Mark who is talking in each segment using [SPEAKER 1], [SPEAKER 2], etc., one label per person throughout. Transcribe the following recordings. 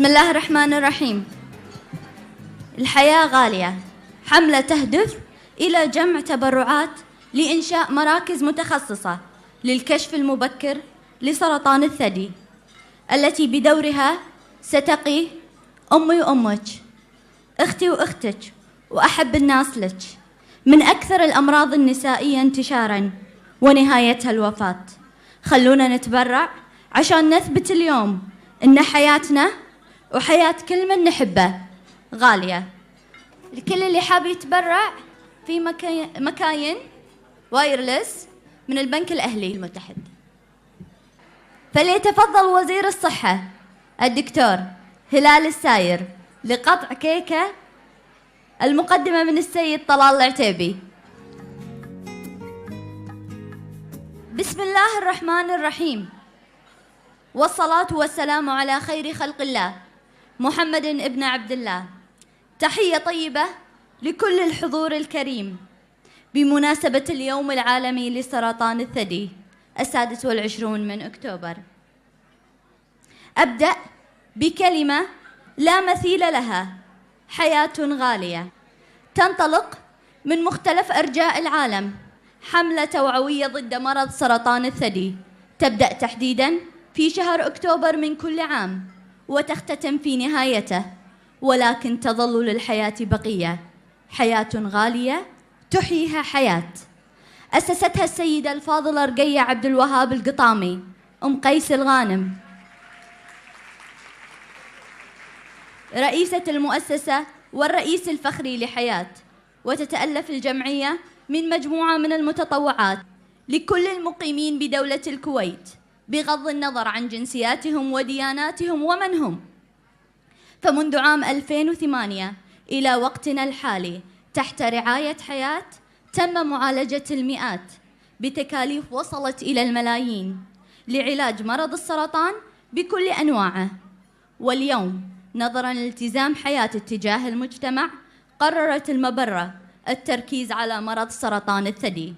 [SPEAKER 1] بسم الله الرحمن الرحيم. الحياة غالية، حملة تهدف إلى جمع تبرعات لإنشاء مراكز متخصصة للكشف المبكر لسرطان الثدي، التي بدورها ستقي أمي وأمك، أختي وأختك، وأحب الناس لك من أكثر الأمراض النسائية انتشاراً ونهايتها الوفاة. خلونا نتبرع عشان نثبت اليوم إن حياتنا وحياة كل من نحبه غالية. الكل اللي حاب يتبرع في مكاين وايرلس من البنك الأهلي المتحد. فليتفضل وزير الصحة الدكتور هلال الساير لقطع كيكة المقدمة من السيد طلال العتيبي. بسم الله الرحمن الرحيم، والصلاة والسلام على خير خلق الله محمد ابن عبد الله. تحية طيبة لكل الحضور الكريم بمناسبة اليوم العالمي لسرطان الثدي 26 من أكتوبر. أبدأ بكلمة لا مثيل لها: حياة غالية. تنطلق من مختلف أرجاء العالم حملة توعوية ضد مرض سرطان الثدي، تبدأ تحديداً في شهر أكتوبر من كل عام وتختتم في نهايته، ولكن تظل للحياة بقية. حياة غالية تحييها حياة. أسستها السيدة الفاضلة رقية عبد الوهاب القطامي أم قيس الغانم، رئيسة المؤسسة والرئيس الفخري لحياة. وتتألف الجمعية من مجموعة من المتطوعات لكل المقيمين بدولة الكويت بغض النظر عن جنسياتهم ودياناتهم ومن هم. فمنذ عام 2008 إلى وقتنا الحالي تحت رعاية حياة تم معالجة المئات بتكاليف وصلت إلى الملايين لعلاج مرض السرطان بكل أنواعه. واليوم نظراً لالتزام حياة اتجاه المجتمع، قررت المبرة التركيز على مرض سرطان الثدي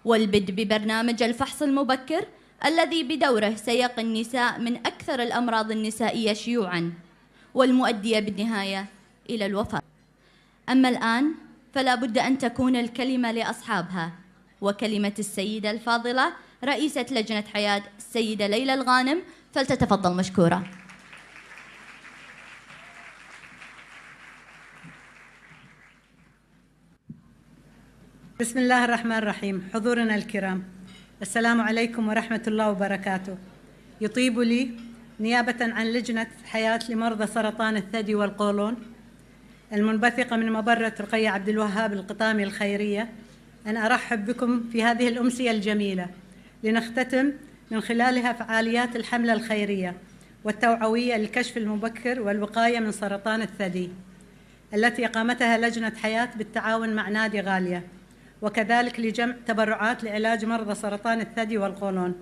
[SPEAKER 1] والبدء ببرنامج الفحص المبكر الذي بدوره سيقي النساء من أكثر الأمراض النسائية شيوعاً والمؤدية بالنهاية إلى الوفاة. أما الآن فلا بد أن تكون الكلمة لأصحابها، وكلمة السيدة الفاضلة رئيسة لجنة حياة السيدة ليلى الغانم، فلتتفضل مشكورة.
[SPEAKER 2] بسم الله الرحمن الرحيم. حضورنا الكرام، السلام عليكم ورحمة الله وبركاته. يطيب لي نيابة عن لجنة حياة لمرضى سرطان الثدي والقولون المنبثقة من مبرة رقية عبد الوهاب القطامي الخيرية أن أرحب بكم في هذه الأمسية الجميلة لنختتم من خلالها فعاليات الحملة الخيرية والتوعوية للكشف المبكر والوقاية من سرطان الثدي التي أقامتها لجنة حياة بالتعاون مع نادي غالية، وكذلك لجمع تبرعات لعلاج مرضى سرطان الثدي والقولون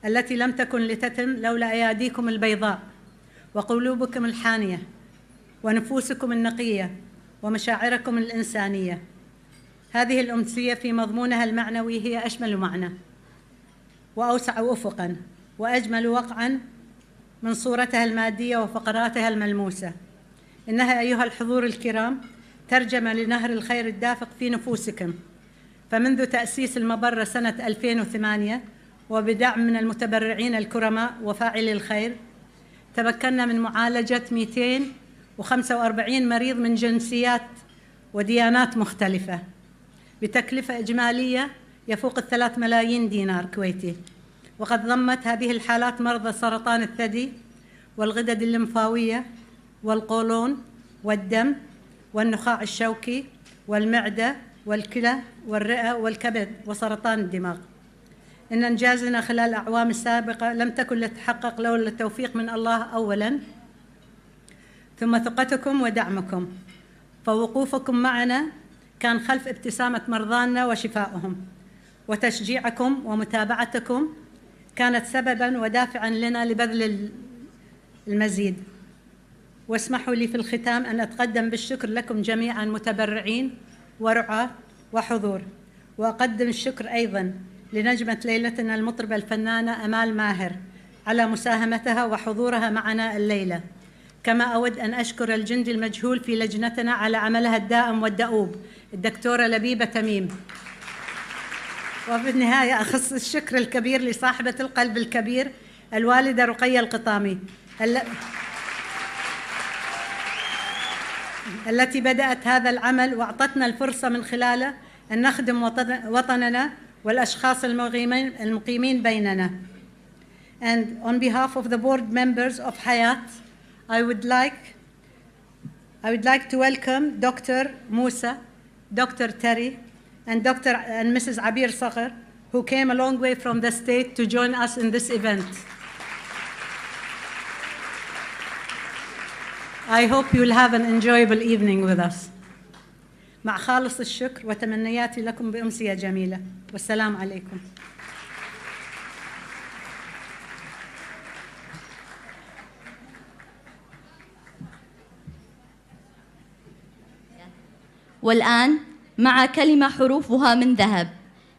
[SPEAKER 2] التي لم تكن لتتم لولا أياديكم البيضاء وقلوبكم الحانية ونفوسكم النقية ومشاعركم الإنسانية. هذه الأمسية في مضمونها المعنوي هي أشمل معنى وأوسع أفقاً وأجمل وقعاً من صورتها المادية وفقراتها الملموسة. إنها أيها الحضور الكرام ترجمة لنهر الخير الدافق في نفوسكم. فمنذ تأسيس المبرة سنة 2008 وبدعم من المتبرعين الكرماء وفاعلي الخير تمكنا من معالجة 245 مريض من جنسيات وديانات مختلفة بتكلفة إجمالية يفوق 3 ملايين دينار كويتي. وقد ضمت هذه الحالات مرضى سرطان الثدي والغدد الليمفاوية والقولون والدم والنخاع الشوكي والمعدة والكلى والرئة والكبد وسرطان الدماغ. إن إنجازنا خلال الأعوام السابقة لم تكن لتتحقق لولا التوفيق من الله أولاً، ثم ثقتكم ودعمكم. فوقوفكم معنا كان خلف ابتسامة مرضانا وشفائهم، وتشجيعكم ومتابعتكم كانت سبباً ودافعاً لنا لبذل المزيد. واسمحوا لي في الختام أن أتقدم بالشكر لكم جميعاً متبرعين ورعاة وحضور، وأقدم الشكر أيضاً لنجمة ليلتنا المطربة الفنانة أمال ماهر على مساهمتها وحضورها معنا الليلة كما أود أن أشكر الجندي المجهول في لجنتنا على عملها الدائم والدؤوب الدكتورة لبيبة تميم. وفي النهاية أخص الشكر الكبير لصاحبة القلب الكبير الوالدة رقية القطامي التي بدأت هذا العمل وأعطتنا الفرصة من خلاله أن نخدم وطننا والأشخاص المقيمين بيننا. And on behalf of the board members of حياة, I would like to welcome Dr. Musa, Dr. Terry, and Mrs. Abir Saghir, who came a long way from the state to join us in this event. I hope you'll have an enjoyable evening with us. مع خالص الشكر وتمنياتي لكم بأمسية جميلة، والسلام عليكم.
[SPEAKER 1] والآن مع كلمة حروفها من ذهب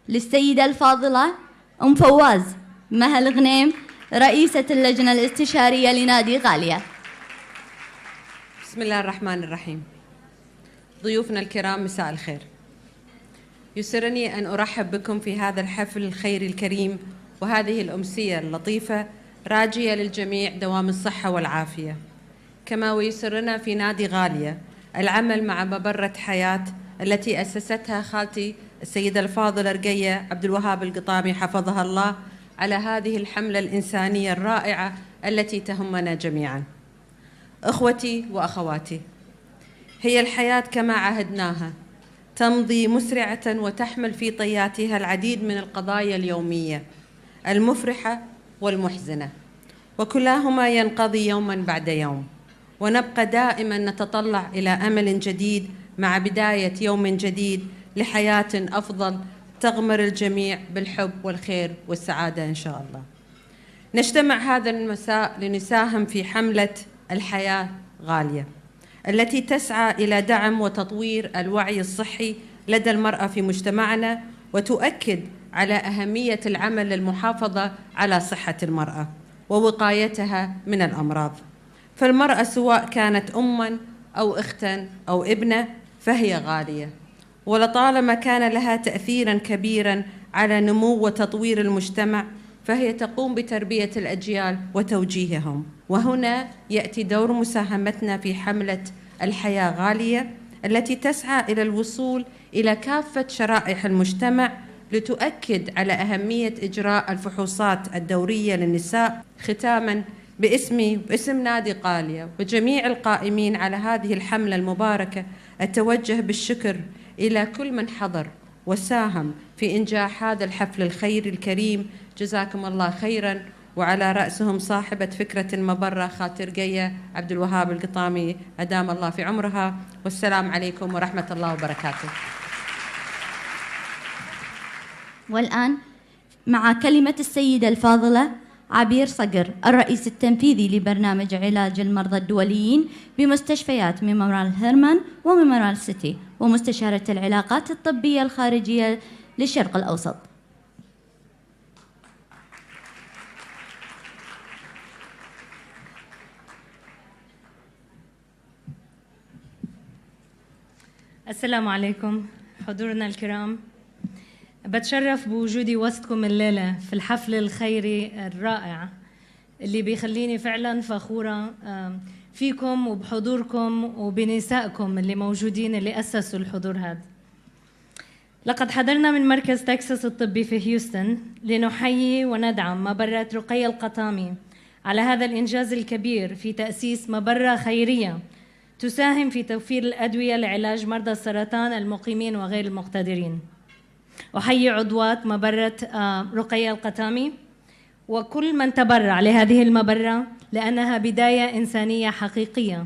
[SPEAKER 1] للسيدة الفاضلة أم فواز مها الغنيم، رئيسة اللجنة الاستشارية لنادي غالية.
[SPEAKER 3] بسم الله الرحمن الرحيم. ضيوفنا الكرام، مساء الخير. يسرني أن أرحب بكم في هذا الحفل الخيري الكريم وهذه الأمسية اللطيفة، راجية للجميع دوام الصحة والعافية. كما ويسرنا في نادي غالية العمل مع مبرة حياة التي أسستها خالتي السيدة الفاضلة رقية عبد الوهاب القطامي حفظها الله على هذه الحملة الإنسانية الرائعة التي تهمنا جميعا. أخوتي وأخواتي، هي الحياة كما عهدناها تمضي مسرعة وتحمل في طياتها العديد من القضايا اليومية المفرحة والمحزنة، وكلاهما ينقضي يوما بعد يوم، ونبقى دائما نتطلع إلى أمل جديد مع بداية يوم جديد لحياة أفضل تغمر الجميع بالحب والخير والسعادة إن شاء الله. نجتمع هذا المساء لنساهم في حملة الحياة غالية التي تسعى إلى دعم وتطوير الوعي الصحي لدى المرأة في مجتمعنا، وتؤكد على أهمية العمل للمحافظة على صحة المرأة ووقايتها من الأمراض. فالمرأة سواء كانت أماً أو أختاً أو ابنة فهي غالية، ولطالما كان لها تأثيراً كبيراً على نمو وتطوير المجتمع، فهي تقوم بتربية الأجيال وتوجيههم. وهنا يأتي دور مساهمتنا في حملة الحياة غالية التي تسعى إلى الوصول إلى كافة شرائح المجتمع لتؤكد على أهمية إجراء الفحوصات الدورية للنساء. ختاماً باسم نادي غالية وجميع القائمين على هذه الحملة المباركة، أتوجه بالشكر إلى كل من حضر وساهم في إنجاح هذا الحفل الخيري الكريم. جزاكم الله خيراً، وعلى رأسهم صاحبة فكرة المبرة خالتي رقية عبد الوهاب القطامي أدام الله في عمرها. والسلام عليكم ورحمة الله وبركاته.
[SPEAKER 1] والآن مع كلمة السيدة الفاضلة عبير صقر، الرئيس التنفيذي لبرنامج علاج المرضى الدوليين بمستشفيات ميمورال هيرمان وميمورال سيتي، ومستشارة العلاقات الطبية الخارجية للشرق الأوسط.
[SPEAKER 4] السلام عليكم حضورنا الكرام. بتشرف بوجودي وسطكم الليلة في الحفل الخيري الرائع اللي بيخليني فعلا فخورة فيكم وبحضوركم وبنسائكم اللي موجودين اللي أسسوا الحضور هذا. لقد حضرنا من مركز تكساس الطبي في هيوستن لنحيي وندعم مبرة رقية القطامي على هذا الإنجاز الكبير في تأسيس مبرة خيرية تساهم في توفير الأدوية لعلاج مرضى السرطان المقيمين وغير المقتدرين. أحيي عضوات مبرة رقية القطامي وكل من تبرع لهذه المبرة، لأنها بداية إنسانية حقيقية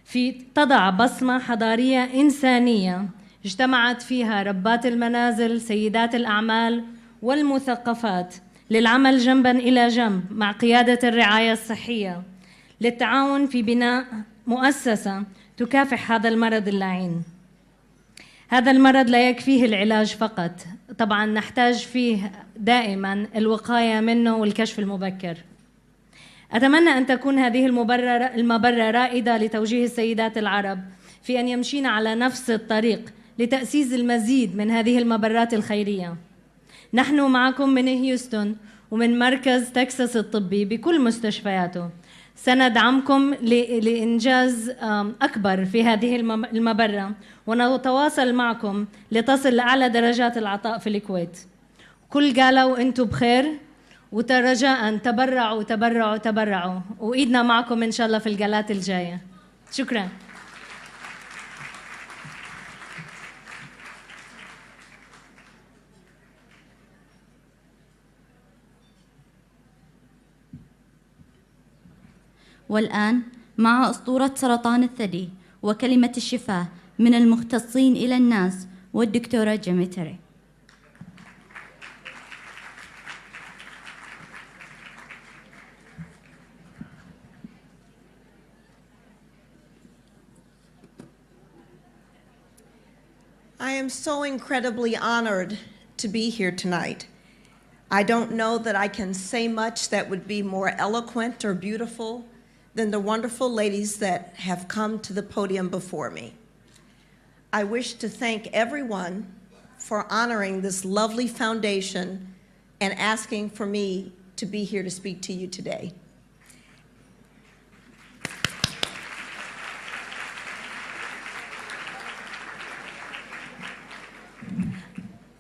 [SPEAKER 4] في تضع بصمة حضارية إنسانية اجتمعت فيها ربات المنازل، سيدات الأعمال والمثقفات للعمل جنباً إلى جنب مع قيادة الرعاية الصحية للتعاون في بناء مؤسسة تكافح هذا المرض اللعين. هذا المرض لا يكفيه العلاج فقط، طبعاً نحتاج فيه دائماً الوقاية منه والكشف المبكر. أتمنى أن تكون هذه المبرة رائدة لتوجيه السيدات العرب في أن يمشين على نفس الطريق لتأسيس المزيد من هذه المبرات الخيرية. نحن معكم من هيوستن ومن مركز تكساس الطبي بكل مستشفياته، سندعمكم لإنجاز أكبر في هذه المبرة، ونتواصل معكم لتصل لأعلى درجات العطاء في الكويت. كل قالوا وأنتم بخير، وترجاء تبرعوا تبرعوا تبرعوا، وإيدنا معكم إن شاء الله في الجالات الجاية. شكراً.
[SPEAKER 1] والآن مع أسطورة سرطان الثدي وكلمة الشفاء من المختصين إلى الناس والدكتورة جيميتري.
[SPEAKER 5] I am so incredibly honored to be here tonight. I don't know that I can say much that would be more eloquent or beautiful than the wonderful ladies that have come to the podium before me. I wish to thank everyone for honoring this lovely foundation and asking for me to be here to speak to you today.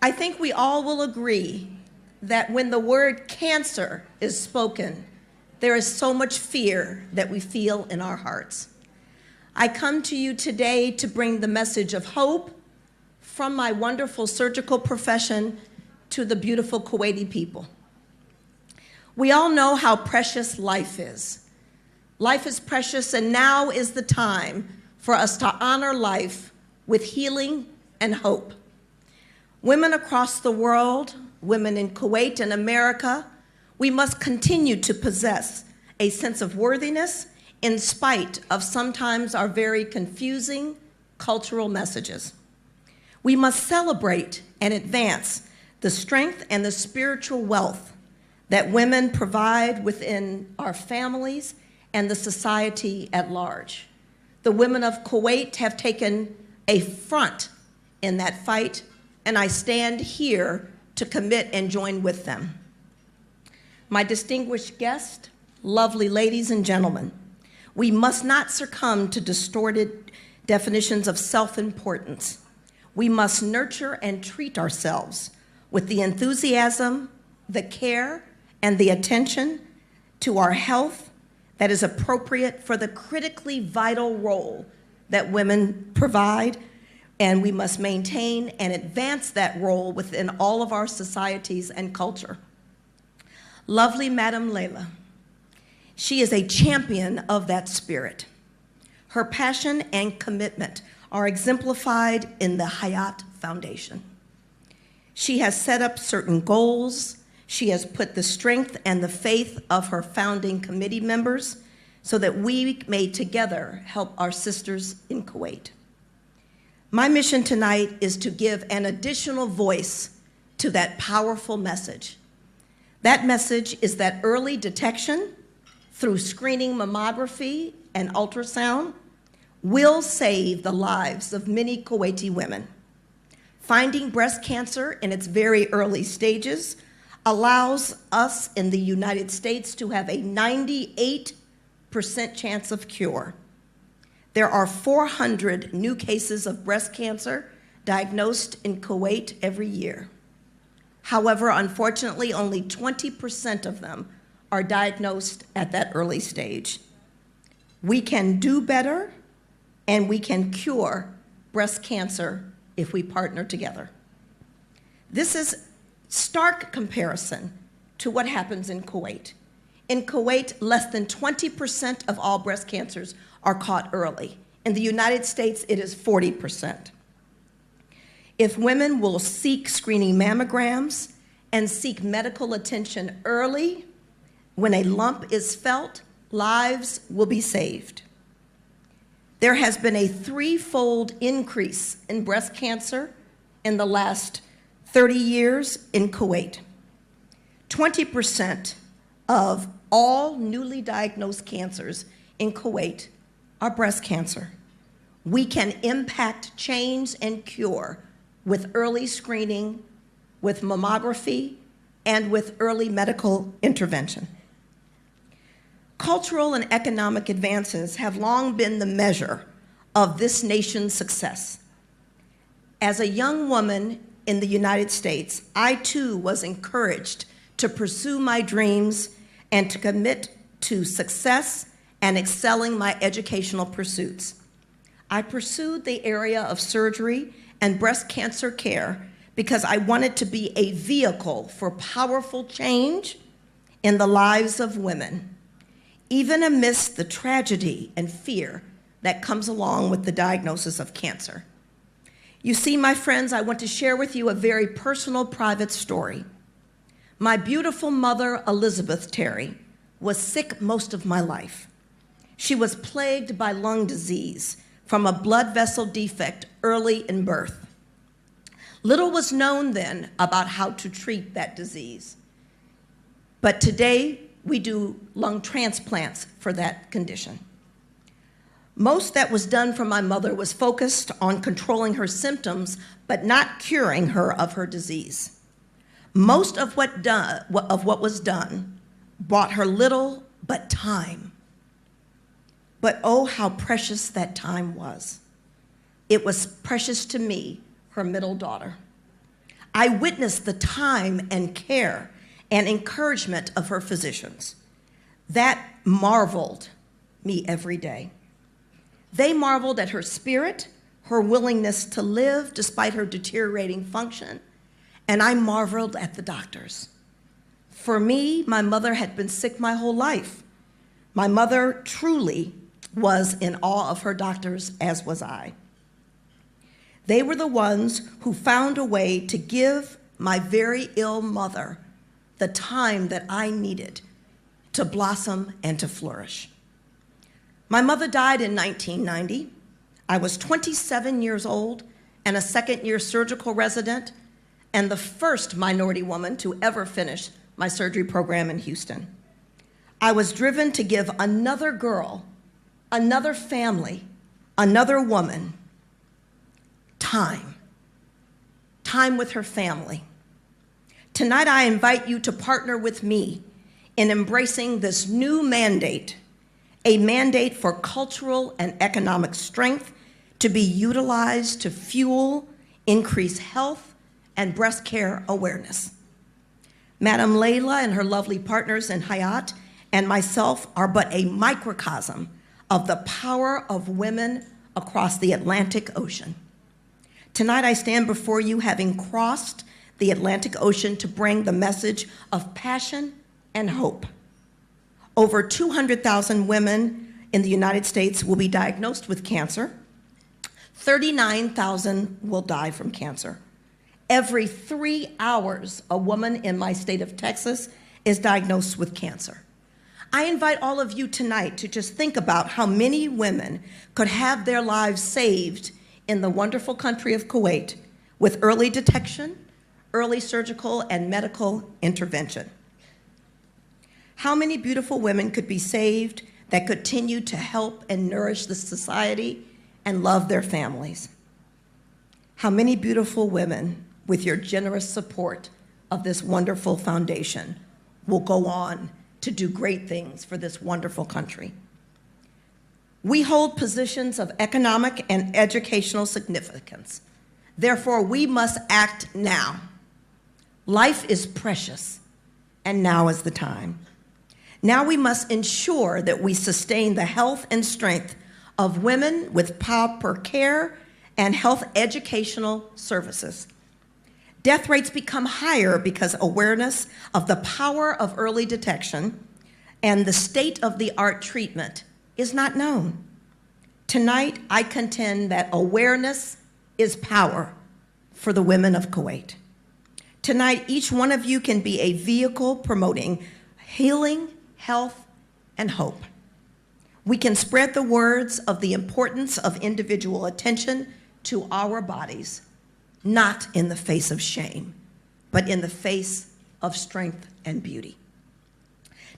[SPEAKER 5] I think we all will agree that when the word cancer is spoken, there is so much fear that we feel in our hearts. I come to you today to bring the message of hope from my wonderful surgical profession to the beautiful Kuwaiti people. We all know how precious life is. Life is precious, and now is the time for us to honor life with healing and hope. Women across the world, women in Kuwait and America, we must continue to possess a sense of worthiness in spite of sometimes our very confusing cultural messages. We must celebrate and advance the strength and the spiritual wealth that women provide within our families and the society at large. The women of Kuwait have taken a front in that fight, and I stand here to commit and join with them. My distinguished guests, lovely ladies and gentlemen, we must not succumb to distorted definitions of self-importance. We must nurture and treat ourselves with the enthusiasm, the care, and the attention to our health that is appropriate for the critically vital role that women provide, and we must maintain and advance that role within all of our societies and culture. Lovely Madam Layla, she is a champion of that spirit. Her passion and commitment are exemplified in the Hayat Foundation. She has set up certain goals. She has put the strength and the faith of her founding committee members so that we may together help our sisters in Kuwait. My mission tonight is to give an additional voice to that powerful message. That message is that early detection through screening mammography and ultrasound will save the lives of many Kuwaiti women. Finding breast cancer in its very early stages allows us in the United States to have a 98% chance of cure. There are 400 new cases of breast cancer diagnosed in Kuwait every year. However, unfortunately, only 20% of them are diagnosed at that early stage. We can do better, and we can cure breast cancer if we partner together. This is stark comparison to what happens in Kuwait. In Kuwait, less than 20% of all breast cancers are caught early. In the United States, it is 40%. If women will seek screening mammograms and seek medical attention early, when a lump is felt, lives will be saved. There has been a threefold increase in breast cancer in the last 30 years in Kuwait. 20% of all newly diagnosed cancers in Kuwait are breast cancer. We can impact change and cure with early screening, with mammography, and with early medical intervention. Cultural and economic advances have long been the measure of this nation's success. As a young woman in the United States, I too was encouraged to pursue my dreams and to commit to success and excelling my educational pursuits. I pursued the area of surgery and breast cancer care because I wanted to be a vehicle for powerful change in the lives of women, even amidst the tragedy and fear that comes along with the diagnosis of cancer. You see, my friends, I want to share with you a very personal, private story. My beautiful mother, Elizabeth Terry, was sick most of my life. She was plagued by lung disease from a blood vessel defect early in birth. Little was known then about how to treat that disease. But today, we do lung transplants for that condition. Most that was done for my mother was focused on controlling her symptoms, but not curing her of her disease. Most of what was done brought her little but time. But oh, how precious that time was. It was precious to me, her middle daughter. I witnessed the time and care and encouragement of her physicians. That marveled me every day. They marveled at her spirit, her willingness to live despite her deteriorating function, and I marveled at the doctors. For me, my mother had been sick my whole life. My mother truly was in awe of her doctors, as was I. They were the ones who found a way to give my very ill mother the time that I needed to blossom and to flourish. My mother died in 1990. I was 27 years old and a second-year surgical resident and the first minority woman to ever finish my surgery program in Houston. I was driven to give another girl, another family, another woman time with her family. Tonight, I invite you to partner with me in embracing this new mandate, a mandate for cultural and economic strength to be utilized to fuel, increase health, and breast care awareness. Madam Layla and her lovely partners in Hayat and myself are but a microcosm of the power of women across the Atlantic Ocean. Tonight, I stand before you having crossed the Atlantic Ocean to bring the message of passion and hope. Over 200,000 women in the United States will be diagnosed with cancer. 39,000 will die from cancer. Every 3 hours, a woman in my state of Texas is diagnosed with cancer. I invite all of you tonight to just think about how many women could have their lives saved in the wonderful country of Kuwait with early detection, early surgical and medical intervention. How many beautiful women could be saved that continue to help and nourish the society and love their families? How many beautiful women, with your generous support of this wonderful foundation, will go on to do great things for this wonderful country? We hold positions of economic and educational significance. Therefore, we must act now. Life is precious, and now is the time. Now we must ensure that we sustain the health and strength of women with proper care and health educational services. Death rates become higher because awareness of the power of early detection and the state-of-the-art treatment is not known. Tonight, I contend that awareness is power for the women of Kuwait. Tonight, each one of you can be a vehicle promoting healing, health, and hope. We can spread the words of the importance of individual attention to our bodies, not in the face of shame, but in the face of strength and beauty.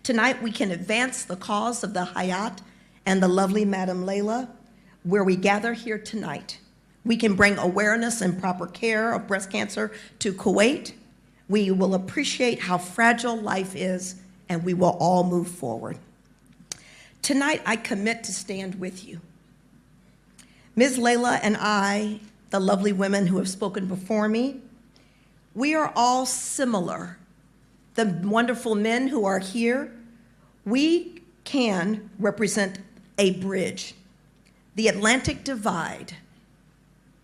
[SPEAKER 5] Tonight, we can advance the cause of the Hayat and the lovely Madam Layla, where we gather here tonight. We can bring awareness and proper care of breast cancer to Kuwait. We will appreciate how fragile life is, and we will all move forward. Tonight, I commit to stand with you. Ms. Layla and I, the lovely women who have spoken before me, we are all similar. The wonderful men who are here, we can represent a bridge. The Atlantic divide,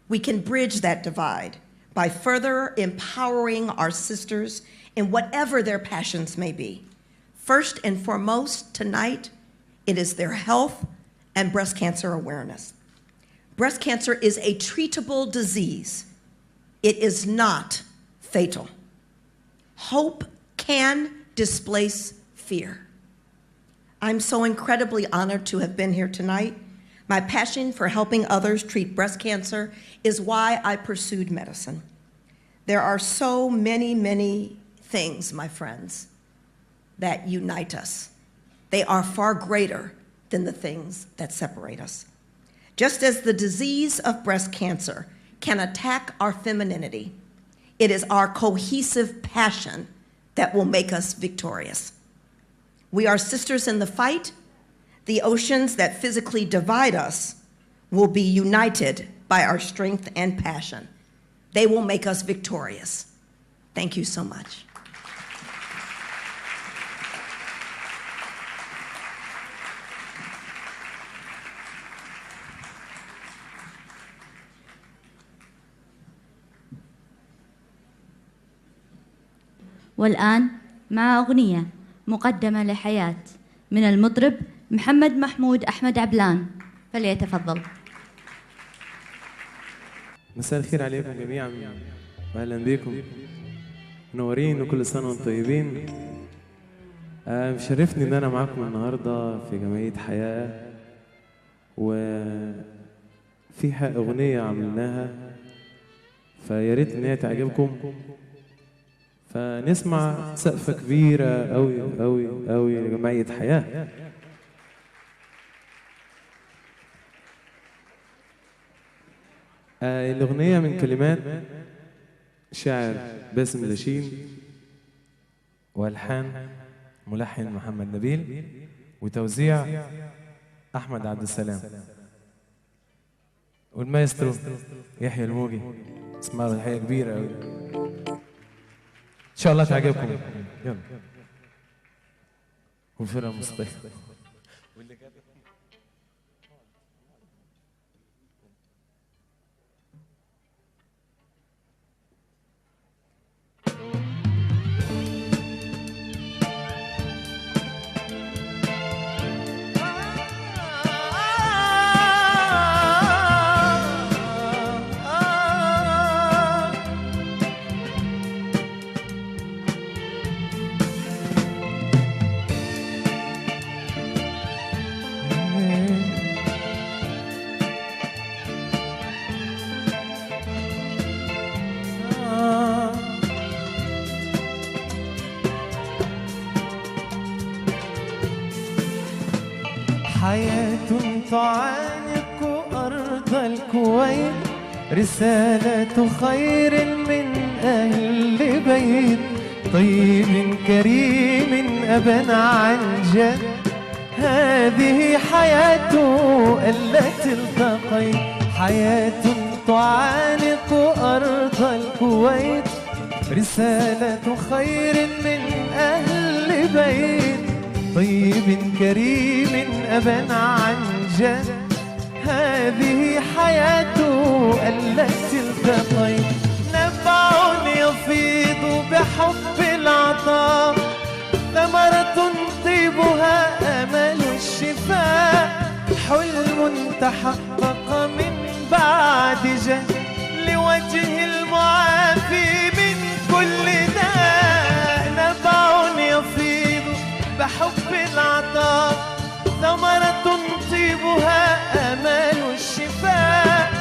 [SPEAKER 5] we can bridge that divide by further empowering our sisters in whatever their passions may be. First and foremost, tonight, it is their health and breast cancer awareness. Breast cancer is a treatable disease. It is not fatal. Hope can displace fear. I'm so incredibly honored to have been here tonight. My passion for helping others treat breast cancer is why I pursued medicine. There are so many, many things, my friends, that unite us. They are far greater than the things that separate us. Just as the disease of breast cancer can attack our femininity, it is our cohesive passion that will make us victorious. We are sisters in the fight. The oceans that physically divide us will be united by our strength and passion. They will make us victorious. Thank you so much.
[SPEAKER 1] والآن مع أغنية مقدمة لحياة من المطرب محمد محمود أحمد عبلان، فليتفضل.
[SPEAKER 6] مساء الخير عليكم جميعا واهلا بكم، منورين وكل سنه وانتم طيبين. مشرفني ان انا معاكم النهارده في جمعيه حياه، وفي اغنيه عملناها فيا ريت ان هي تعجبكم، فنسمع سقفه كبيره قوي قوي قوي لجمعيه حياه. الأغنية من كلمات شاعر باسم لاشين، والحان ملحن محمد نبيل، وتوزيع أحمد عبد السلام، والمايسترو يحيى الموجي. اسمعوا الحقيقة كبيرة أوي، إن شاء الله تعجبكم. يلا وفرقة موسيقية.
[SPEAKER 7] حياة تعانق أرض الكويت، رسالة خير من أهل بيت طيب كريم أبا عن جد. هذه حياة التي التقيت، حياة تعانق أرض الكويت، رسالة خير من أهل بيت طيب كريم أبا عن جد. هذه حياة التي التقيت، نبع يفيض بحب العطاء، ثمرة طيبها أمل الشفاء، حلم تحقق من بعد جهد لوجه المعافي من كل داء. نبع يفيض بحب العطاء، ثمرة طيبها أمل الشفاء،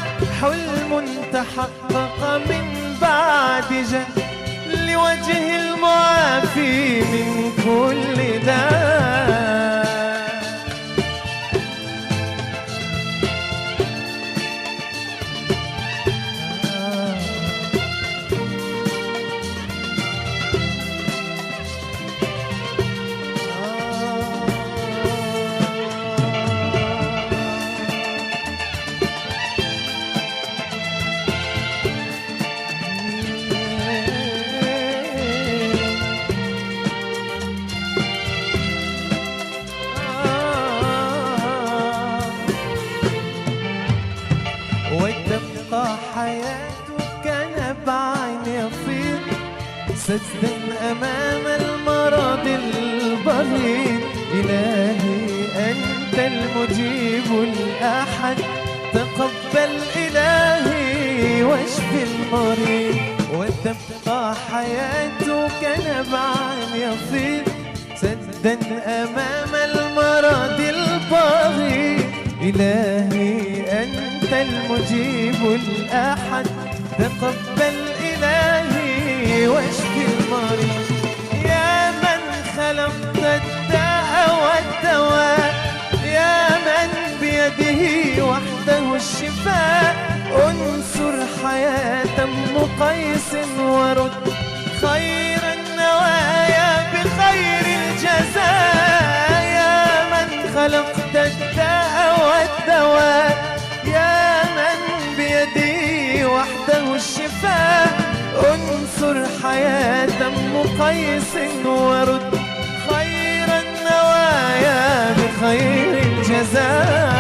[SPEAKER 7] حلم تحقق من بعد جهد لوجه المعافي من كل داء. سجدا أمام المرض البغيض. إلهي أنت المجيب الأحد، تقبل إلهي واشف المريض. وتبقى حياتك نبعا يفيض سدا أمام المرض البغيض. إلهي أنت المجيب الأحد، تقبل إلهي واشف المريض. يا من خلقت الداء والدواء، يا من بيده وحده الشفاء، انصر حياة مقيس ورد خير النوايا بخير الجزاء. يا من خلقت الداء والدواء، يا من بيده وحده الشفاء، انصر حياة مقيس ورد خير النوايا بخير الجزاء.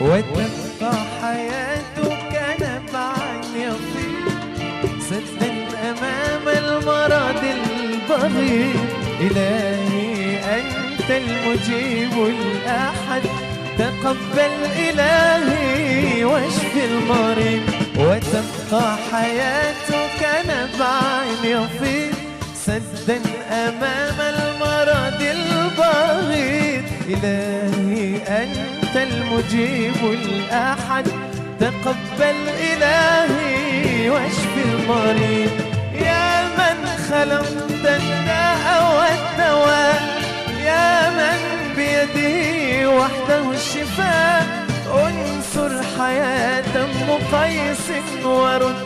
[SPEAKER 7] وتبقى حياتك نبعا يفيض سدا أمام المرض البغيض. إلهي أنت المجيب الأحد، تقبل إلهي واشف المريض. وتبقى حياتك نبعا يفيض سدا أمام المرض البغيض. إلهي أنت المجيب الأحد، تقبل إلهي واشف المريض. يا من خلقت الداء والدواء، يا من بيده وحده الشفاء، انصر حياة مقيس ورد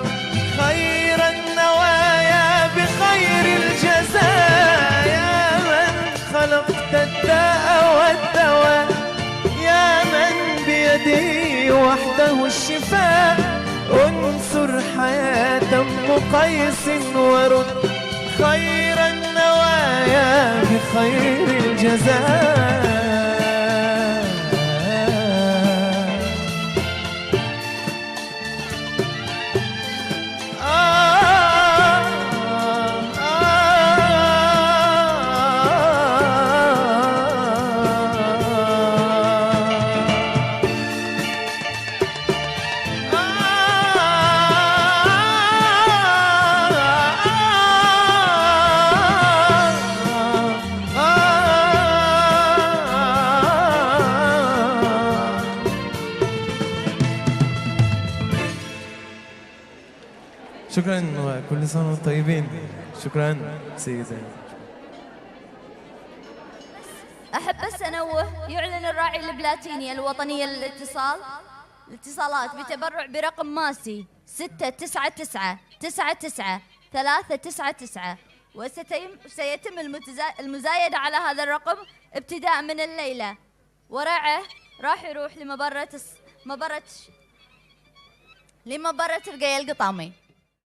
[SPEAKER 7] خير النوايا بخير الجزاء. يا من خلقت الداء والدواء، يا من بيده وحده الشفاء، انصر حياة مقيس ورد خير النوايا بخير الجزاء. شكرا وكل سنة وانتم طيبين. شكرا سيدي زين.
[SPEAKER 1] أحب بس أنوه، يعلن الراعي البلاتيني الوطنية للاتصالات بتبرع برقم ماسي 699 99 399، وسيتم المزايدة على هذا الرقم ابتداء من الليلة، ورعه راح يروح لمبرة الرقية القطامي.